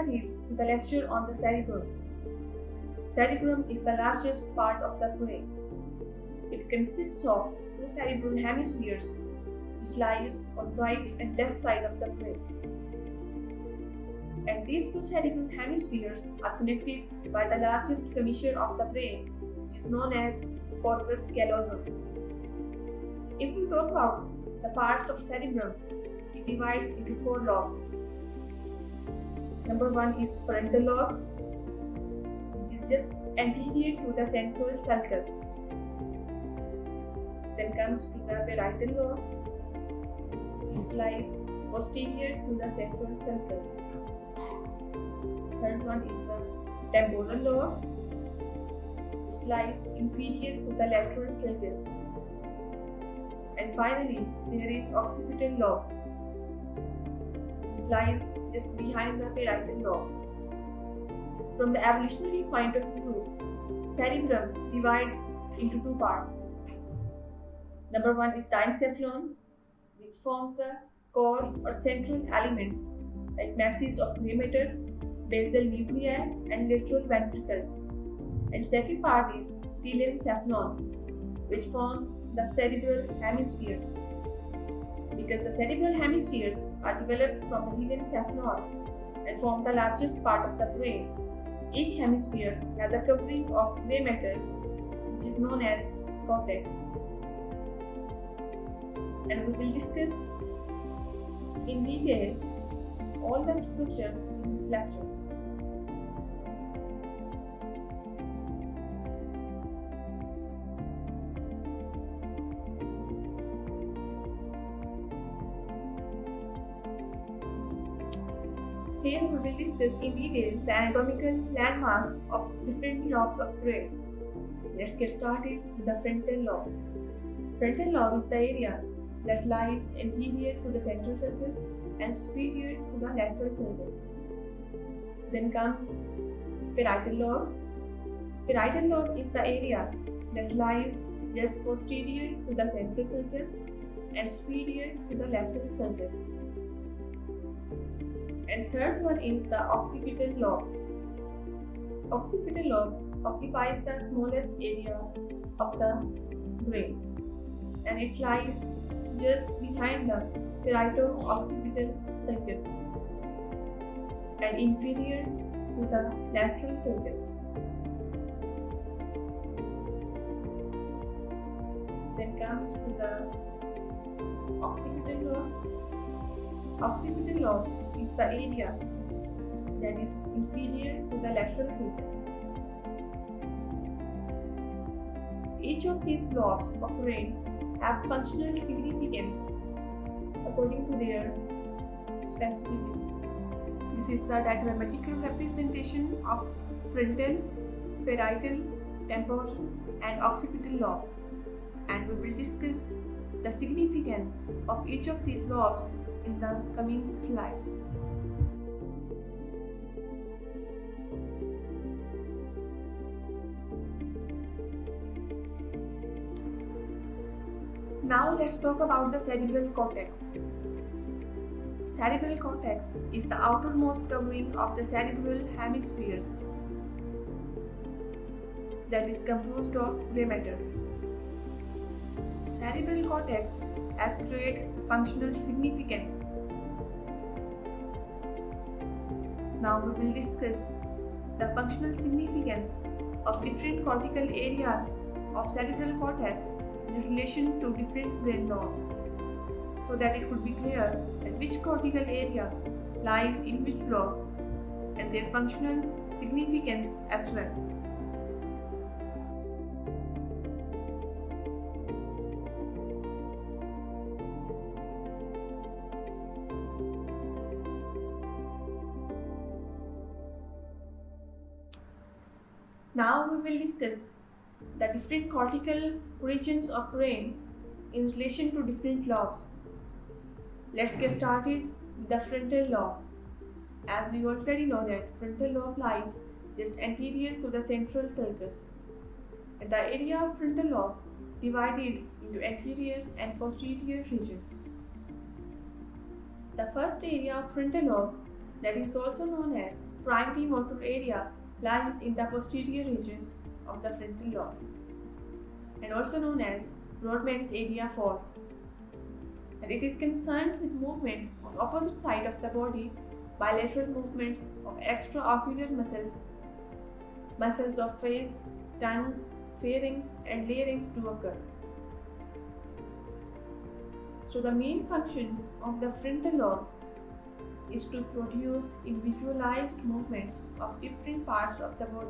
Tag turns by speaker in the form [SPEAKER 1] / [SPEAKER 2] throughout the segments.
[SPEAKER 1] started with a lecture on the cerebrum. Cerebrum is the largest part of the brain. It consists of two cerebral hemispheres which lies on right and left side of the brain. And these two cerebral hemispheres are connected by the largest commissure of the brain, which is known as corpus callosum. If we talk about the parts of cerebrum, it divides into four lobes. Number one is frontal lobe, which is just anterior to the central sulcus. Then comes to the parietal lobe, which lies posterior to the central sulcus. Third one is the temporal lobe, which lies inferior to the lateral sulcus. And finally, there is occipital lobe, which lies just behind the parietal lobe. From the evolutionary point of view, cerebrum divides into two parts. Number one is diencephalon, which forms the core or central elements like masses of gray matter, basal nuclei, and lateral ventricles. And second part is telencephalon, which forms the cerebral hemisphere. Because the cerebral hemispheres are developed from the telencephalon and form the largest part of the brain, each hemisphere has a covering of gray matter, which is known as cortex. And we will discuss in detail all the structures in this lecture. Here we will discuss in detail the anatomical landmarks of different lobes of brain. Let's get started with the frontal lobe. Frontal lobe is the area that lies anterior to the central sulcus and superior to the lateral sulcus. Then comes parietal lobe. Parietal lobe is the area that lies just posterior to the central sulcus and superior to the lateral sulcus. And third one is the occipital lobe. Occipital lobe occupies the smallest area of the brain, and it lies just behind the parieto-occipital sulcus and inferior to the lateral sulcus. Then comes to the occipital lobe. Occipital lobe is the area that is inferior to the lateral sulcus. Each of these lobes of brain have functional significance according to their specificity. This is the diagrammatical representation of frontal, parietal, temporal, and occipital lobe, and we will discuss the significance of each of these lobes in the coming slides. Now let's talk about the cerebral cortex. Cerebral cortex is the outermost covering of the cerebral hemispheres that is composed of gray matter. Cerebral cortex has great functional significance. Now we will discuss the functional significance of different cortical areas of cerebral cortex in relation to different brain lobes, so that it could be clear that which cortical area lies in which lobe and their functional significance as well. Now we will discuss the different cortical regions of brain in relation to different lobes. Let's get started with the frontal lobe. As we already know that frontal lobe lies just anterior to the central sulcus, and the area of frontal lobe divided into anterior and posterior region. The first area of frontal lobe, that is also known as primary motor area lies in the posterior region of the frontal lobe and also known as Brodmann's area 4, and it is concerned with movement on opposite side of the body, bilateral movements of extraocular muscles, muscles of face, tongue, pharynx and larynx to occur. So the main function of the frontal lobe is to produce individualized movements of different parts of the body.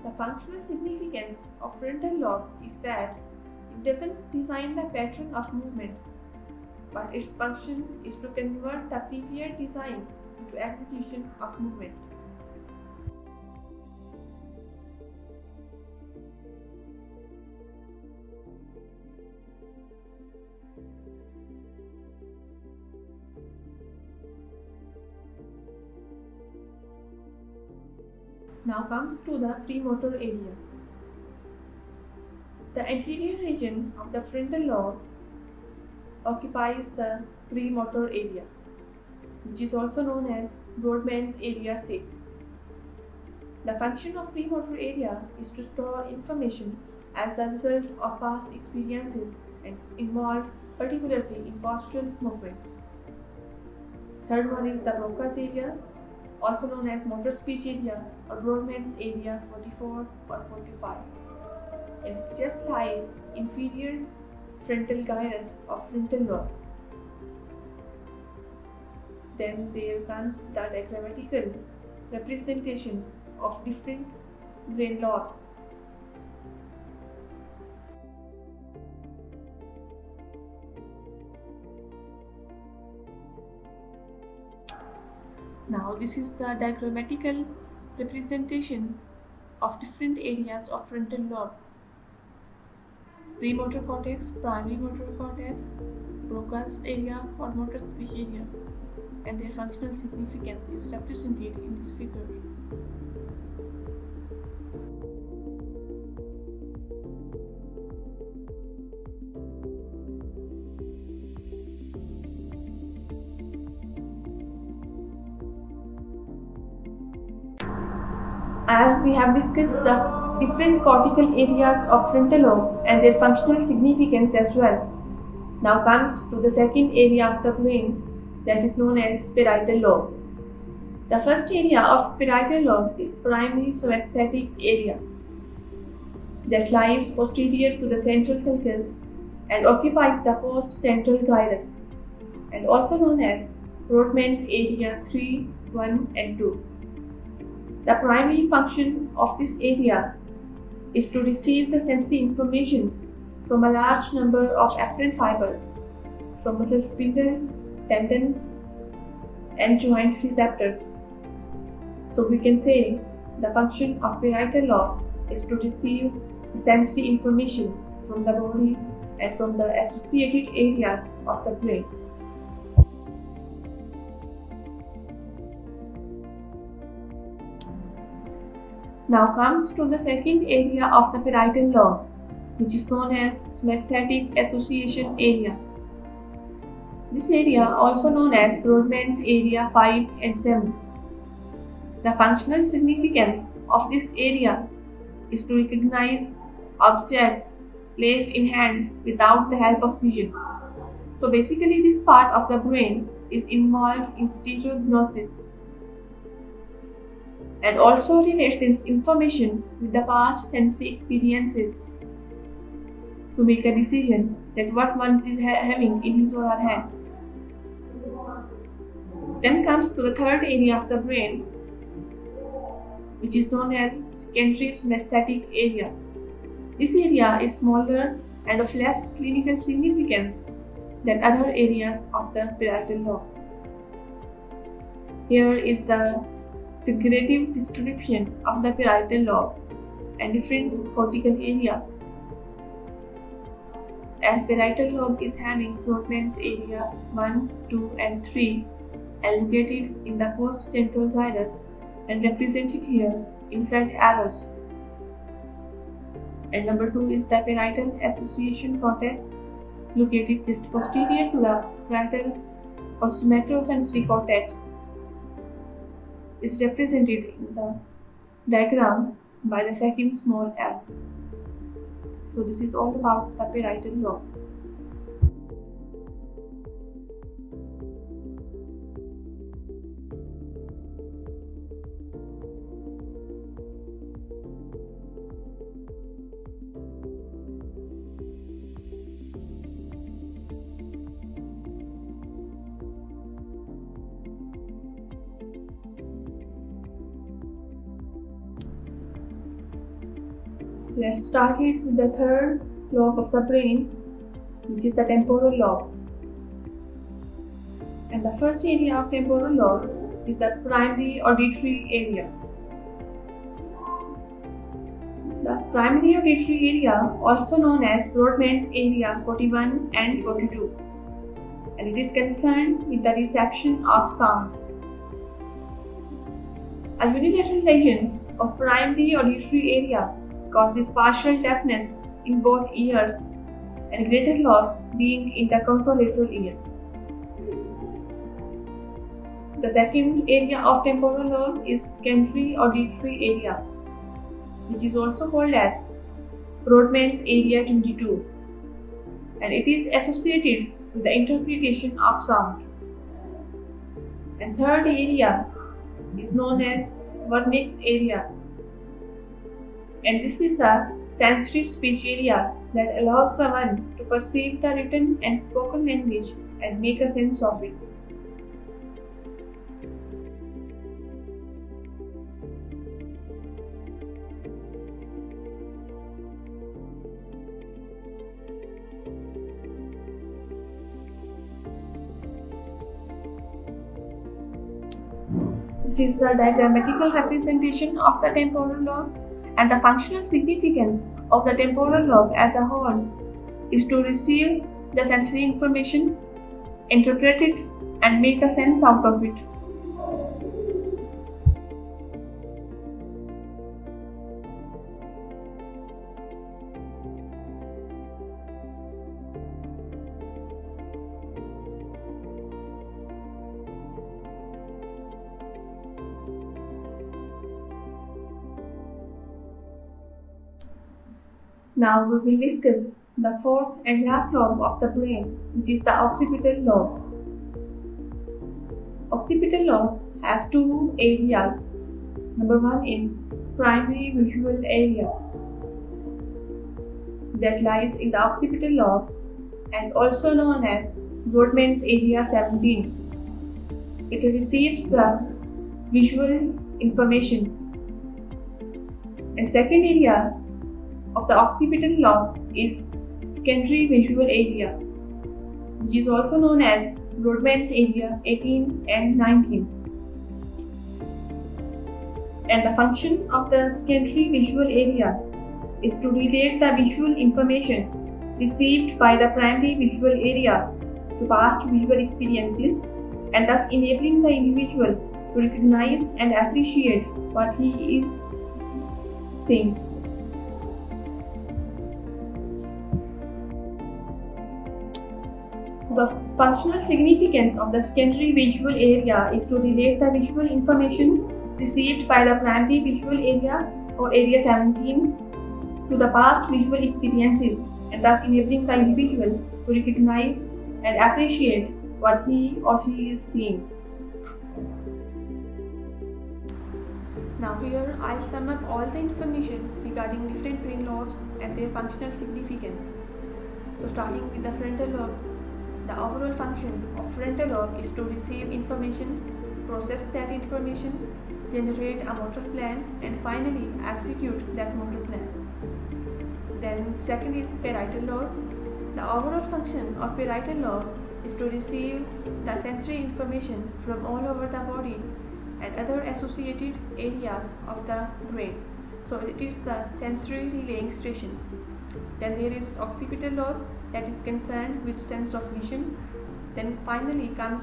[SPEAKER 1] The functional significance of frontal lobe is that it doesn't design the pattern of movement, but its function is to convert the prepared design into execution of movement. Now comes to the premotor area. The anterior region of the frontal lobe occupies the premotor area, which is also known as Brodmann's area 6. The function of premotor area is to store information as a result of past experiences and involve particularly in postural movement. Third one is the Broca's area, also known as motor speech area or Brodmann's area 44 or 45, and it just lies inferior frontal gyrus of frontal lobe. Then there comes the diagrammatical representation of different brain lobes. Now this is the diagrammatical representation of different areas of frontal lobe. Premotor cortex, primary motor cortex, Broca's area or motor speech area, and their functional significance is represented in this figure. As we have discussed the different cortical areas of frontal lobe and their functional significance as well, now comes to the second area of the brain that is known as parietal lobe. The first area of parietal lobe is primary sympathetic area that lies posterior to the central sulcus and occupies the post-central gyrus and also known as Brodmann's area 3, 1 and 2. The primary function of this area is to receive the sensory information from a large number of afferent fibers from muscle spindles, tendons, and joint receptors. So we can say the function of parietal lobe is to receive the sensory information from the body and from the associated areas of the brain. Now comes to the second area of the parietal lobe, which is known as sympathetic association area. This area, also known as Brodmann's area 5 and 7. The functional significance of this area is to recognize objects placed in hands without the help of vision. So basically this part of the brain is involved in stereognosis and also relates this information with the past sensory experiences to make a decision that what one is having in his or her hand. Then comes to the third area of the brain, which is known as secondary sympathetic area. This area is smaller and of less clinical significance than other areas of the parietal lobe. Here is the figurative description of the parietal lobe and different cortical area. As parietal lobe is having Brodmann's area 1, 2 and 3 and located in the post-central gyrus and represented here in red arrows. And number 2 is the parietal association cortex located just posterior to the parietal or somatosensory cortex. is represented in the diagram by the second small f. So this is all about the parietal lobe. Let's start it with the third lobe of the brain, which is the temporal lobe. And the first area of temporal lobe is the primary auditory area. The primary auditory area, also known as Brodmann's area 41 and 42, and it is concerned with the reception of sounds. A unilateral lesion of primary auditory area causes partial deafness in both ears and greater loss being in the contralateral ear. The second area of temporal lobe is secondary auditory area, which is also called as Brodmann's area 22, and it is associated with the interpretation of sound. And third area is known as Wernicke's area, and this is the sensory speech area that allows someone to perceive the written and spoken language and make a sense of it. This is the diagrammatical representation of the temporal lobe, and the functional significance of the temporal lobe as a whole is to receive the sensory information, interpret it, and make a sense out of it. Now we will discuss the fourth and last lobe of the brain, which is the occipital lobe. Occipital lobe has two areas. Number one is primary visual area that lies in the occipital lobe and also known as Brodmann's area 17. It receives the visual information. And second area of the occipital lobe is secondary visual area, which is also known as Brodmann's area 18 and 19. And the function of the secondary visual area is to relate the visual information received by the primary visual area to past visual experiences, and thus enabling the individual to recognize and appreciate what he is seeing. The functional significance of the secondary visual area is to relate the visual information received by the primary visual area or area 17 to the past visual experiences, and thus enabling the individual to recognize and appreciate what he or she is seeing. Now here I'll sum up all the information regarding different brain lobes and their functional significance. So starting with the frontal lobe, the overall function of frontal lobe is to receive information, process that information, generate a motor plan, and finally execute that motor plan. Then second is parietal lobe. The overall function of parietal lobe is to receive the sensory information from all over the body and other associated areas of the brain. So it is the sensory relaying station. Then there is occipital lobe that is concerned with sense of vision. Then finally comes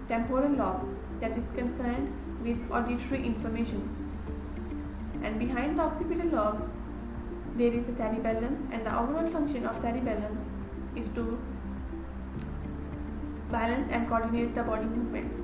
[SPEAKER 1] temporal lobe that is concerned with auditory information. And behind the occipital lobe there is a cerebellum, and the overall function of cerebellum is to balance and coordinate the body movement.